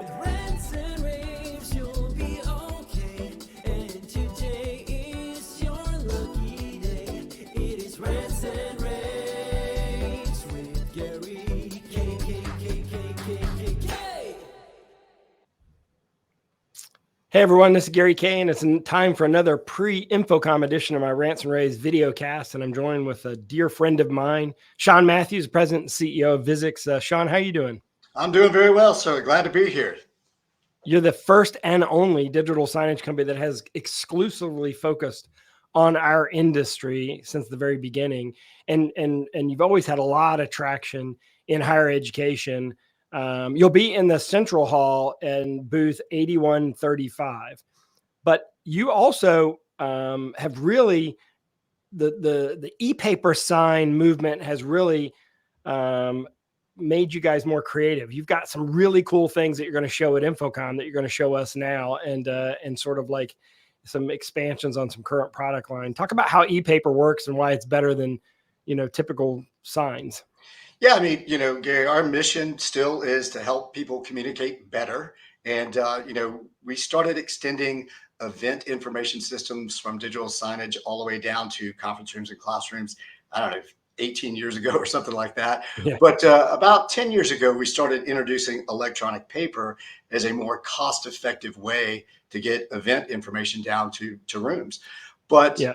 With rants and raves, you'll be okay. And today is your lucky day. It is Rants and Raves with Gary K. Hey everyone, this is Gary K, and it's time for another pre-InfoComm edition of my Rants and Raves video cast, and I'm joined with a dear friend of mine, Sean Matthews, President and CEO of Visix. Sean, how you doing? I'm doing very well, sir. Glad to be here. You're the first and only digital signage company that has exclusively focused on our industry since the very beginning, and you've always had a lot of traction in higher education. You'll be in the Central Hall in booth 8135, but you also have really the ePaper sign movement has really made you guys more creative. You've got some really cool things that you're going to show at InfoComm that you're going to show us now, and sort of like some expansions on some current product line. Talk about how ePaper works and why it's better than, typical signs. Yeah, I mean, Gary, our mission still is to help people communicate better. And, we started extending event information systems from digital signage all the way down to conference rooms and classrooms. I don't know, 18 years ago or something like that. Yeah. But about 10 years ago, we started introducing electronic paper as a more cost-effective way to get event information down to rooms. But, Yeah.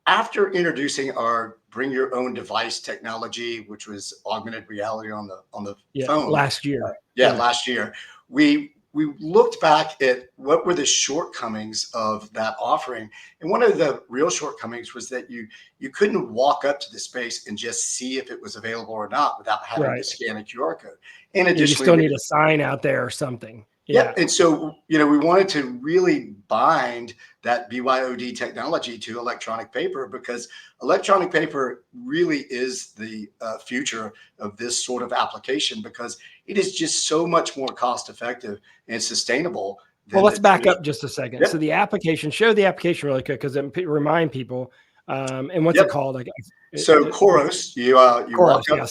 After introducing our bring your own device technology, which was augmented reality on the phone last year. Last year, we looked back at what were the shortcomings of that offering. And one of the real shortcomings was that you couldn't walk up to the space and just see if it was available or not without having to scan a QR code. And additionally, you still need a sign out there or something. Yeah. And so, we wanted to really bind that BYOD technology to electronic paper, because electronic paper really is the future of this sort of application, because it is just so much more cost effective and sustainable. Well, let's back up just a second. Yep. So the application, show the application really quick, because it remind people. And what's it called? I guess. So Choros, you Choros, walk up.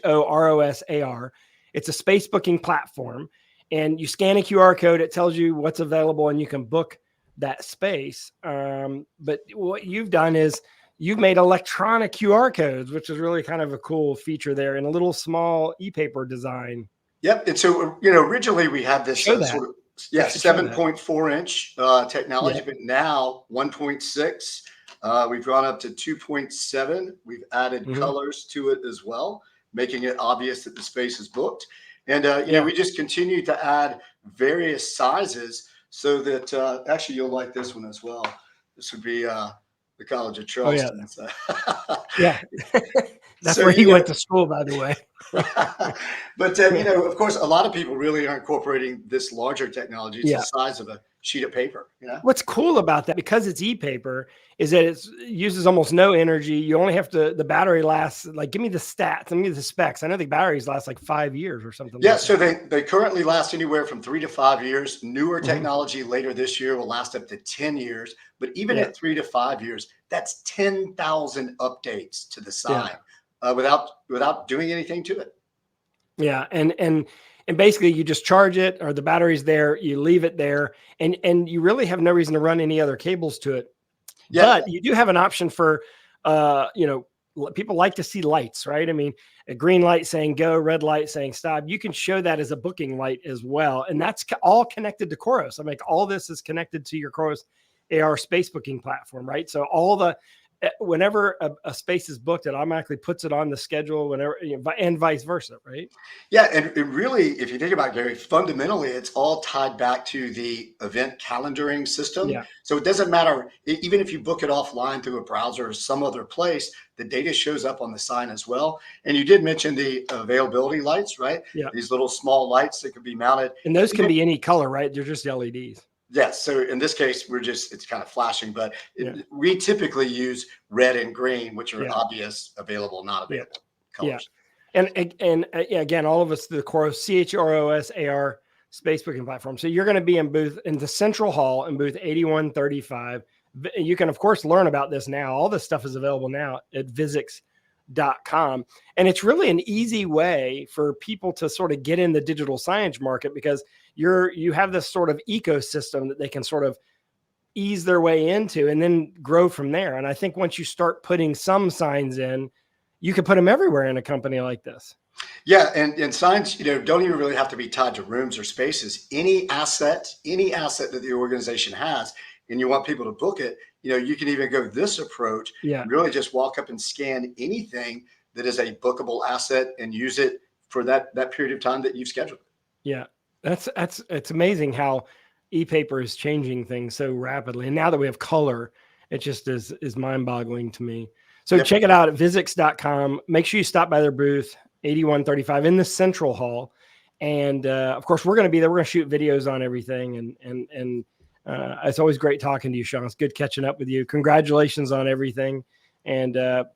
Choros AR. It's a space booking platform, and you scan a QR code. It tells you what's available, and you can book that space. But what you've done is you've made electronic QR codes, which is really kind of a cool feature there, in a little small ePaper design. Yep. And so, originally we had this sort of 7.4-inch technology, but now 1.6. We've gone up to 2.7. We've added colors to it as well, making it obvious that the space is booked. And, we just continue to add various sizes so that actually you'll like this one as well. This would be the College of Charleston. Yeah. That's where he went to school, by the way. But, of course, a lot of people really are incorporating this larger technology. It's the size of a sheet of paper. What's cool about that, because it's ePaper, is that it uses almost no energy. You only have to, the battery lasts, like, give me the stats, give me the specs. I know the batteries last like 5 years or something. Yeah, so they currently last anywhere from 3 to 5 years. Newer technology later this year will last up to 10 years. But even at 3 to 5 years, that's 10,000 updates to the sign without doing anything to it. Yeah, and basically you just charge it, or the battery's there, you leave it there, and you really have no reason to run any other cables to it. Yeah. But you do have an option for, people like to see lights, right? I mean, a green light saying go, red light saying stop. You can show that as a booking light as well. And that's all connected to Choros. I mean, all this is connected to your Choros AR space booking platform, right? So whenever a space is booked, it automatically puts it on the schedule whenever, and vice versa, right? Yeah, and really, if you think about it, Gary, fundamentally, it's all tied back to the event calendaring system. Yeah. So it doesn't matter, even if you book it offline through a browser or some other place, the data shows up on the sign as well. And you did mention the availability lights, right? Yeah. These little small lights that could be mounted. And those can be any color, right? They're just LEDs. Yes. So in this case, it's kind of flashing, but we typically use red and green, which are obvious, available, not available colors. Yeah. And again, all of us, the Choros AR space booking platform. So you're going to be in the Central Hall in booth 8135. You can, of course, learn about this now. All this stuff is available now at Visix Visix.com. And it's really an easy way for people to sort of get in the digital signage market, because you have this sort of ecosystem that they can sort of ease their way into and then grow from there. And I think once you start putting some signs in, you can put them everywhere in a company like this. Yeah, and signs, don't even really have to be tied to rooms or spaces. Any asset that the organization has, and you want people to book it, you can even go this approach. Yeah. Really just walk up and scan anything that is a bookable asset and use it for that period of time that you've scheduled. Yeah, it's amazing how ePaper is changing things so rapidly. And now that we have color, it just is mind-boggling to me. So check it out at Visix.com. Make sure you stop by their booth, 8135 in the Central Hall. And of course, we're going to be there. We're going to shoot videos on everything. And it's always great talking to you, Sean. It's good catching up with you. Congratulations on everything. And if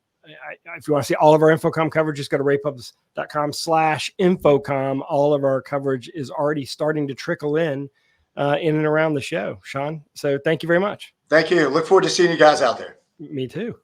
you want to see all of our InfoComm coverage, just go to ravepubs.com/InfoComm. All of our coverage is already starting to trickle in and around the show, Sean. So thank you very much. Thank you. Look forward to seeing you guys out there. Me too.